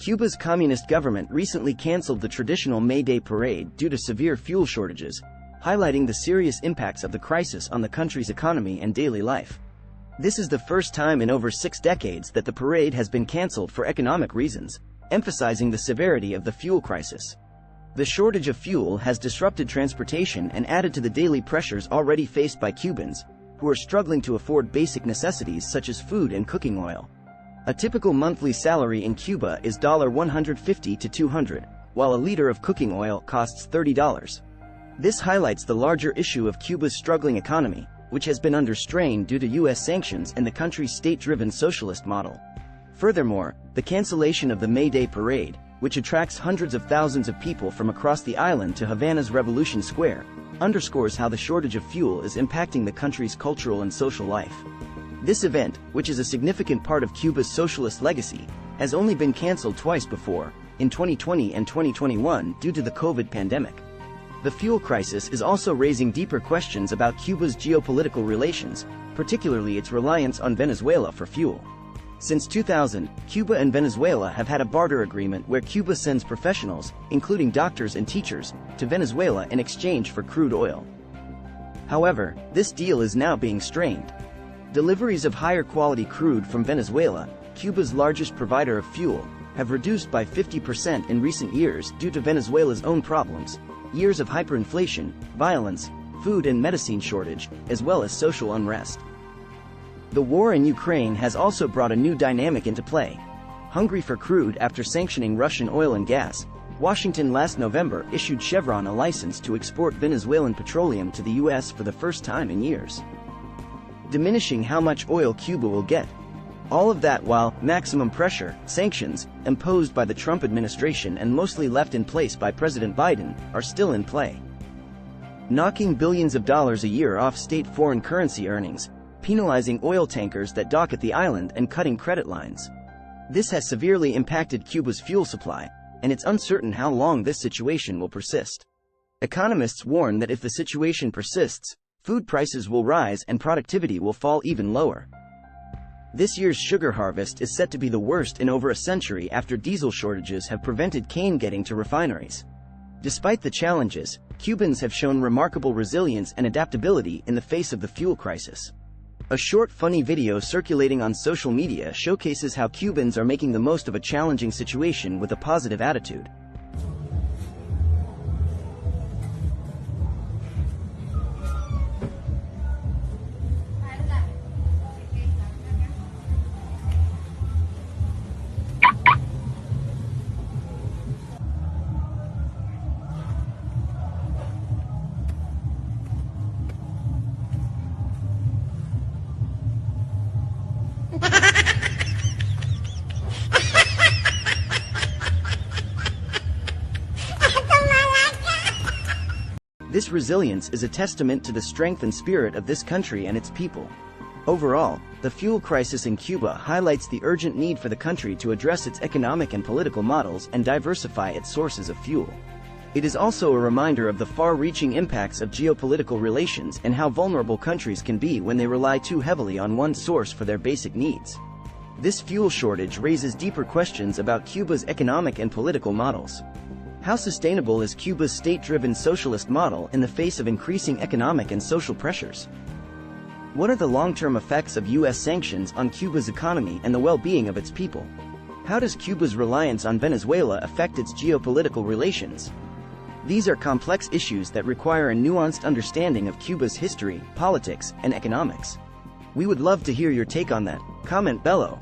Cuba's communist government recently canceled the traditional May Day parade due to severe fuel shortages, highlighting the serious impacts of the crisis on the country's economy and daily life. This is the first time in over 6 decades that the parade has been canceled for economic reasons, emphasizing the severity of the fuel crisis. The shortage of fuel has disrupted transportation and added to the daily pressures already faced by Cubans, who are struggling to afford basic necessities such as food and cooking oil. A typical monthly salary in Cuba is $150 to $200, while a liter of cooking oil costs $30. This highlights the larger issue of Cuba's struggling economy, which has been under strain due to U.S. sanctions and the country's state-driven socialist model. Furthermore, the cancellation of the May Day parade, which attracts hundreds of thousands of people from across the island to Havana's Revolution Square, underscores how the shortage of fuel is impacting the country's cultural and social life. This event, which is a significant part of Cuba's socialist legacy, has only been canceled twice before, in 2020 and 2021 due to the COVID pandemic. The fuel crisis is also raising deeper questions about Cuba's geopolitical relations, particularly its reliance on Venezuela for fuel. Since 2000, Cuba and Venezuela have had a barter agreement where Cuba sends professionals, including doctors and teachers, to Venezuela in exchange for crude oil. However, this deal is now being strained. Deliveries of higher quality crude from Venezuela, Cuba's largest provider of fuel, have reduced by 50% in recent years due to Venezuela's own problems, years of hyperinflation, violence, food and medicine shortage, as well as social unrest. The war in Ukraine has also brought a new dynamic into play. Hungry for crude after sanctioning Russian oil and gas, Washington last November issued Chevron a license to export Venezuelan petroleum to the U.S. for the first time in years, diminishing how much oil Cuba will get. All of that while maximum pressure, sanctions, imposed by the Trump administration and mostly left in place by President Biden, are still in play, knocking billions of dollars a year off state foreign currency earnings, penalizing oil tankers that dock at the island and cutting credit lines. This has severely impacted Cuba's fuel supply, and it's uncertain how long this situation will persist. Economists warn that if the situation persists, food prices will rise and productivity will fall even lower. This year's sugar harvest is set to be the worst in over a century after diesel shortages have prevented cane getting to refineries. Despite the challenges, Cubans have shown remarkable resilience and adaptability in the face of the fuel crisis. A short funny video circulating on social media showcases how Cubans are making the most of a challenging situation with a positive attitude. This resilience is a testament to the strength and spirit of this country and its people. Overall, the fuel crisis in Cuba highlights the urgent need for the country to address its economic and political models and diversify its sources of fuel. It is also a reminder of the far-reaching impacts of geopolitical relations and how vulnerable countries can be when they rely too heavily on one source for their basic needs. This fuel shortage raises deeper questions about Cuba's economic and political models. How sustainable is Cuba's state-driven socialist model in the face of increasing economic and social pressures? What are the long-term effects of U.S. sanctions on Cuba's economy and the well-being of its people? How does Cuba's reliance on Venezuela affect its geopolitical relations? These are complex issues that require a nuanced understanding of Cuba's history, politics, and economics. We would love to hear your take on that. Comment below.